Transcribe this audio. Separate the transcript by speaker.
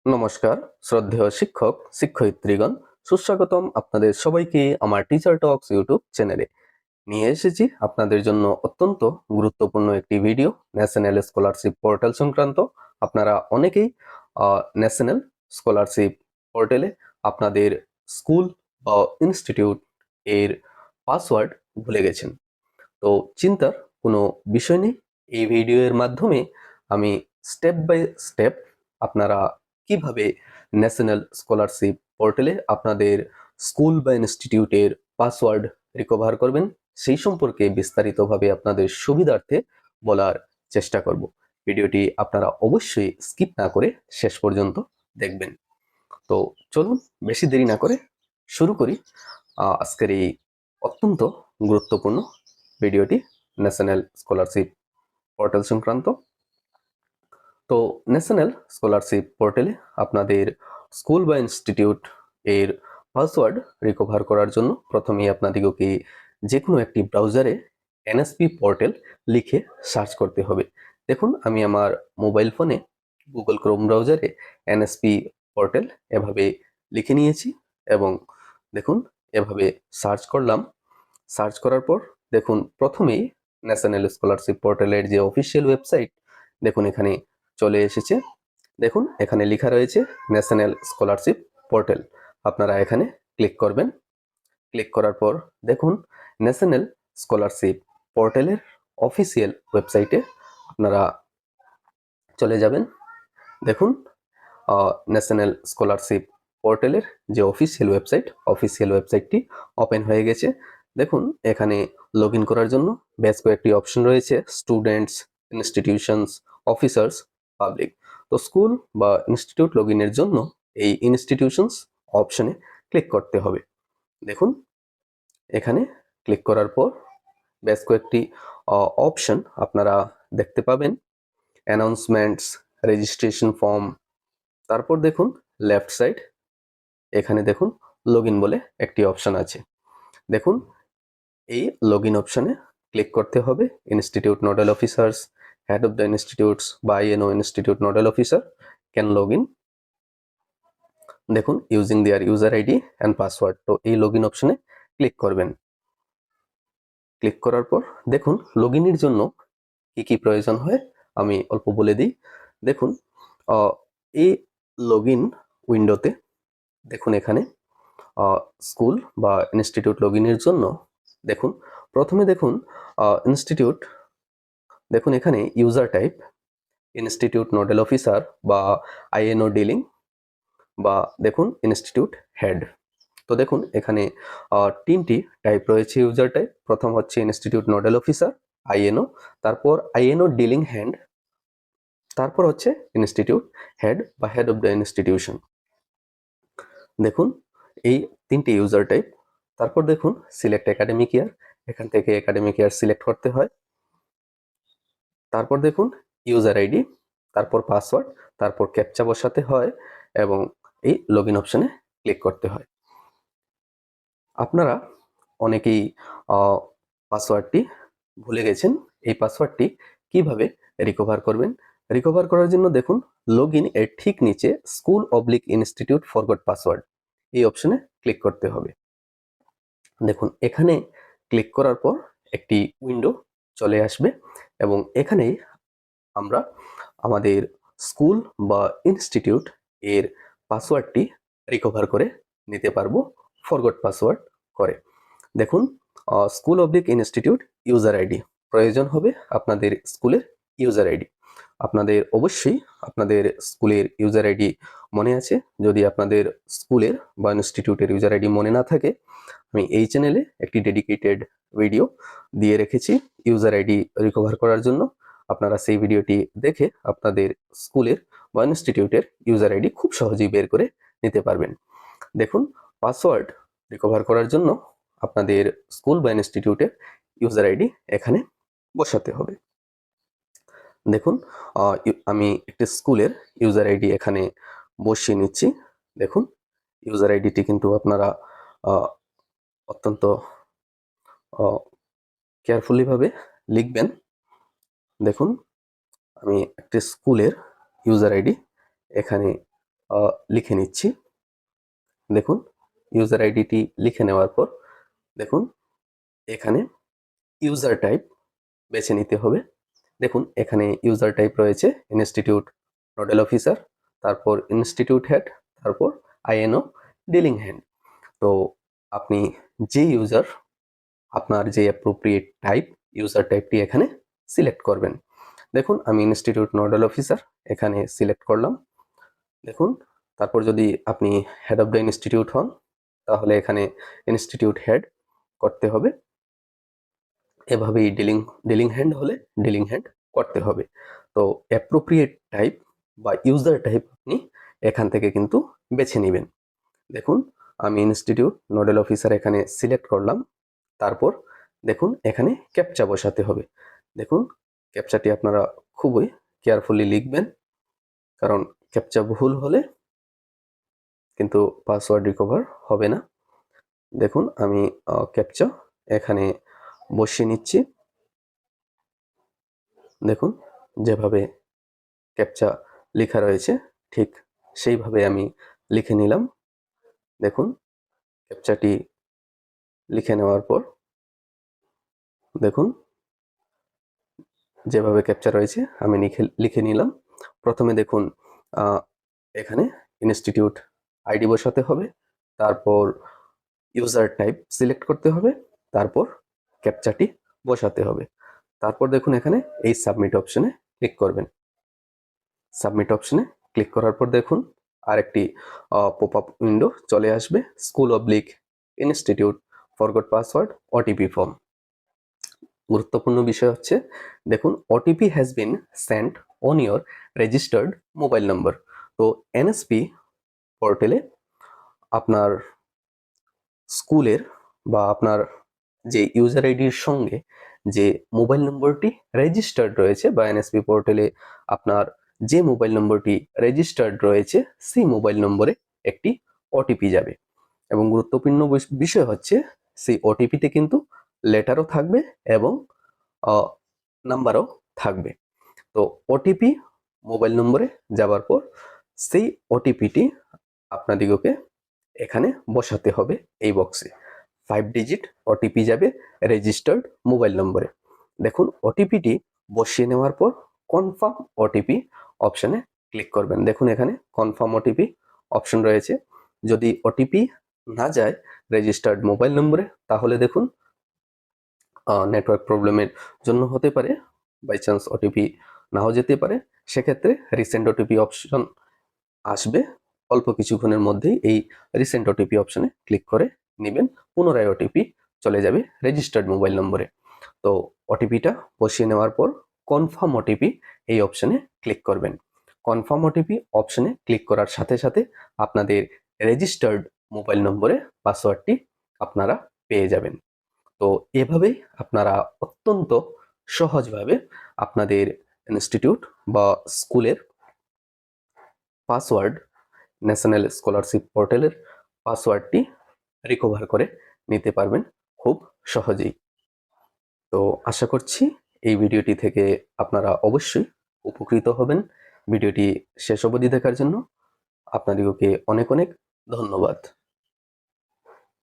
Speaker 1: নমস্কার শ্রদ্ধেয় শিক্ষক শিক্ষয়িত্রীগণ, সুস্বাগতম আপনাদের সবাইকে আমার টিচার টক্স ইউটিউব চ্যানেলে। নিয়ে এসেছি আপনাদের জন্য অত্যন্ত গুরুত্বপূর্ণ একটি ভিডিও ন্যাশনাল স্কলারশিপ পোর্টাল সংক্রান্ত। আপনারা অনেকেই ন্যাশনাল স্কলারশিপ পোর্টালে আপনাদের স্কুল বা ইনস্টিটিউট এর পাসওয়ার্ড ভুলে গেছেন। তো চিন্তার কোনো বিষয় নেই, এই ভিডিওর মাধ্যমে আমি স্টেপ বাই স্টেপ আপনারা কিভাবে ন্যাশনাল স্কলারশিপ পোর্টালে আপনাদের স্কুল বা ইনস্টিটিউটের পাসওয়ার্ড রিকভার করবেন সেই সম্পর্কে বিস্তারিতভাবে আপনাদের সুবিধার্থে বলার চেষ্টা করব। ভিডিওটি আপনারা অবশ্যই স্কিপ না করে শেষ পর্যন্ত দেখবেন। তো চলুন বেশি দেরি না করে শুরু করি আজকের এই অত্যন্ত গুরুত্বপূর্ণ ভিডিওটি ন্যাশনাল স্কলারশিপ পোর্টাল সংক্রান্ত। তো ন্যাশনাল স্কলারশিপ পোর্টালে আপনাদের স্কুল বা ইনস্টিটিউট এর পাসওয়ার্ড রিকভার করার জন্য প্রথমেই আপনাদেরকে যে কোনো একটি ব্রাউজারে এনএসপি পোর্টাল লিখে সার্চ করতে হবে। দেখুন আমি আমার মোবাইল ফোনে গুগল ক্রোম ব্রাউজারে এনএসপি পোর্টাল এভাবে লিখে নিয়েছি এবং দেখুন এভাবে সার্চ করলাম। সার্চ করার পর দেখুন প্রথমেই ন্যাশনাল স্কলারশিপ পোর্টালের যে অফিসিয়াল ওয়েবসাইট দেখুন এখানে চলে এসেছে। দেখুন এখানে লেখা রয়েছে ন্যাশনাল স্কলারশিপ পোর্টাল। আপনারা এখানে ক্লিক করবেন। ক্লিক করার পর দেখুন ন্যাশনাল স্কলারশিপ পোর্টালের অফিসিয়াল ওয়েবসাইটে আপনারা চলে যাবেন। দেখুন ন্যাশনাল স্কলারশিপ পোর্টালের যে অফিসিয়াল ওয়েবসাইটটি ওপেন হয়ে গেছে। দেখুন এখানে লগ ইন করার জন্য বেশ কয়েকটি অপশন রয়েছে, স্টুডেন্টস, ইনস্টিটিউশনস, অফিসার্স, পাবলিক। তো স্কুল বা ইনস্টিটিউট লগ ইনের জন্য এই ইনস্টিটিউশনস অপশনে ক্লিক করতে হবে। দেখুন এখানে ক্লিক করার পর বেশ কয়েকটি অপশন আপনারা দেখতে পাবেন, অ্যানাউন্সমেন্টস, রেজিস্ট্রেশন ফর্ম। তারপর দেখুন লেফট সাইড এখানে দেখুন লগ ইন বলে একটি অপশন আছে। দেখুন এই লগ ইন অপশনে ক্লিক করতে হবে। Institute nodal officers, head of the institutes বা INO institute nodal officer can log in. দেখুন using their user ID and password. তো এই লগ ইন অপশনে ক্লিক করবেন। ক্লিক করার পর দেখুন লগ ইনের জন্য কি কি প্রয়োজন হয় আমি অল্প বলে দিই। দেখুন এই লগ ইন উইন্ডোতে দেখুন এখানে স্কুল বা ইনস্টিটিউট লগ ইনের জন্য দেখুন প্রথমে দেখুন ইনস্টিটিউট, দেখুন এখানে user type institute nodal officer বা আইএনও ডিলিং বা দেখুন ইনস্টিটিউট হেড। তো দেখুন এখানে তিনটি টাইপ রয়েছে ইউজার টাইপ। প্রথম হচ্ছে ইনস্টিটিউট নোডাল অফিসার আইএনও, তারপর আইএনও ডিলিং হ্যান্ড, তারপর হচ্ছে ইনস্টিটিউট হেড বা হেড অফ দ্য ইনস্টিটিউশন। দেখুন এই তিনটি ইউজার টাইপ। তারপর দেখুন সিলেক্ট একাডেমিক ইয়ার, এখান থেকে একাডেমিক ইয়ার সিলেক্ট করতে হয়। তারপর দেখুন ইউজার আইডি, তারপর পাসওয়ার্ড, তারপর ক্যাপচা বসাতে হয় এবং এই লগ ইন অপশনে ক্লিক করতে হয়। আপনারা অনেকেই পাসওয়ার্ডটি ভুলে গেছেন। এই পাসওয়ার্ডটি কিভাবে রিকভার করবেন? রিকভার করার জন্য দেখুন লগ ইন এর ঠিক নিচে school oblique institute forgot password এই অপশনে ক্লিক করতে হবে। দেখুন এখানে ক্লিক করার পর একটি উইন্ডো চলে আসবে এবং এখানেই আমরা আমাদের স্কুল বা ইনস্টিটিউট এর পাসওয়ার্ডটি রিকভার করে নিতে পারবো ফরগট পাসওয়ার্ড করে। দেখুন school oblique institute user ID প্রয়োজন হবে আপনাদের স্কুলের ইউজার আইডি। আপনাদের অবশ্যই আপনাদের স্কুলের ইউজার আইডি মনে আছে। যদি আপনাদের স্কুলের বা ইনস্টিটিউটের ইউজার আইডি মনে না থাকে, আমি এই চ্যানেলে একটি ডেডিকেটেড ভিডিও দিয়ে রেখেছি ইউজার আইডি রিকভার করার জন্য। আপনারা সেই ভিডিওটি দেখে আপনাদের স্কুলের বা ইনস্টিটিউটের ইউজার আইডি খুব সহজেই বের করে নিতে পারবেন। দেখুন পাসওয়ার্ড রিকভার করার জন্য আপনাদের স্কুল বা ইনস্টিটিউটের ইউজার আইডি এখানে বসাতে হবে। দেখুন আমি একটি স্কুলের ইউজার আইডি এখানে বসিয়ে নিচ্ছি। দেখুন ইউজার আইডিটি কিন্তু আপনারা অত্যন্ত কেয়ারফুলি ভাবে লিখবেন। দেখুন আমি একটি স্কুলের ইউজার আইডি এখানে লিখে নিচ্ছি। দেখুন ইউজার আইডিটি লিখে নেওয়ার পর দেখুন এখানে ইউজার টাইপ বেছে নিতে হবে। দেখুন এখানে ইউজার টাইপ রয়েছে ইনস্টিটিউট নোডাল অফিসার, তারপর ইনস্টিটিউট হেড, তারপর আইএনও ডিলিং হ্যান্ড। তো আপনি যে ইউজার, আপনার যে অ্যাপ্রোপ্রিয়েট টাইপ, ইউজার টাইপটি এখানে সিলেক্ট করবেন। দেখুন আমি ইনস্টিটিউট নোডাল অফিসার এখানে সিলেক্ট করলাম। দেখুন তারপর যদি আপনি হেড অফ দ্য ইনস্টিটিউট হন তাহলে এখানে ইনস্টিটিউট হেড করতে হবে। এভাবেই ডিলিং হ্যান্ড হলে ডিলিং হ্যান্ড করতে হবে। তো অ্যাপ্রোপ্রিয়েট টাইপ বা ইউজার টাইপ আপনি এখান থেকে কিন্তু বেছে নেবেন। দেখুন আমি ইনস্টিটিউট নোডাল অফিসার এখানে সিলেক্ট করলাম। তারপর দেখুন এখানে ক্যাপচা বসাতে হবে। দেখুন ক্যাপচাটি আপনারা খুবই কেয়ারফুলি লিখবেন, কারণ ক্যাপচা ভুল হলে কিন্তু পাসওয়ার্ড রিকভার হবে না। দেখুন আমি ক্যাপচা এখানে বসিয়ে নিচ্ছি। দেখুন যেভাবে ক্যাপচা লেখা রয়েছে ঠিক সেইভাবে আমি লিখে নিলাম। দেখুন ক্যাপচাটি লিখে নেওয়ার পর দেখুন যেভাবে ক্যাপচা রয়েছে আমি লিখে নিলাম। প্রথমে দেখুন এখানে ইনস্টিটিউট আইডি বসাতে হবে, তারপর ইউজার টাইপ সিলেক্ট করতে হবে, তারপর ক্যাপচাটি বসাতে হবে। তারপর দেখুন এখানে এই সাবমিট অপশনে ক্লিক করবেন। সাবমিট অপশনে ক্লিক করার পর দেখুন আরেকটি পপ আপ উইন্ডো চলে আসবে, school oblique institute forgot password OTP form. গুরুত্বপূর্ণ বিষয় হচ্ছে দেখুন OTP has been sent on your registered mobile নম্বর। তো এনএসপি পোর্টালে আপনার স্কুলের বা আপনার যে ইউজার আইডির সঙ্গে যে মোবাইল নম্বরটি রেজিস্টার্ড রয়েছে বা এনএসপি পোর্টালে আপনার যে মোবাইল নম্বরটি রেজিস্টার্ড রয়েছে সেই মোবাইল নম্বরে একটি ওটিপি যাবে। এবং গুরুত্বপূর্ণ বিষয় হচ্ছে সেই ওটিপিতে কিন্তু লেটারও থাকবে এবং নাম্বারও থাকবে। তো ওটিপি মোবাইল নম্বরে যাবার পর সেই ওটিপিটি আপনাদিগকে এখানে বসাতে হবে। এই বক্সে 5 ডিজিট ওটিপি যাবে রেজিস্টার্ড মোবাইল নম্বরে। দেখুন ওটিপিটি বসিয়ে নেওয়ার পর কনফার্ম ওটিপি অপশনে ক্লিক করবেন। দেখুন এখানে কনফার্ম ওটিপি অপশন রয়েছে। যদি ওটিপি না যায় রেজিস্টার্ড মোবাইল নম্বরে তাহলে দেখুন নেটওয়ার্ক প্রবলেমের জন্য হতে পারে, বাই চান্স ওটিপি নাও যেতে পারে। সেক্ষেত্রে রিসেন্ট ওটিপি অপশন আসবে, অল্প কিছুক্ষণের মধ্যেই এই রিসেন্ট ওটিপি অপশনে ক্লিক করে নেবেন। পুনরায় ওটিপি চলে যাবে রেজিস্টার্ড মোবাইল নম্বরে। তো ওটিপিটা বসিয়ে নেওয়ার পর কনফার্ম ওটিপি এই অপশনে ক্লিক করবেন। কনফার্ম ওটিপি অপশনে ক্লিক করার সাথে সাথে আপনাদের রেজিস্টার্ড মোবাইল নম্বরে পাসওয়ার্ডটি আপনারা পেয়ে যাবেন। তো এভাবেই আপনারা অত্যন্ত সহজভাবে আপনাদের ইনস্টিটিউট বা স্কুলের পাসওয়ার্ড, ন্যাশনাল স্কলারশিপ পোর্টালের পাসওয়ার্ডটি রিকভার করে নিতে পারবেন খুব সহজেই। তো আশা করছি এই ভিডিওটি থেকে আপনারা অবশ্যই উপকৃত হবেন। ভিডিওটি শেষ অবধি দেখার জন্য আপনাদিগকে অনেক অনেক ধন্যবাদ।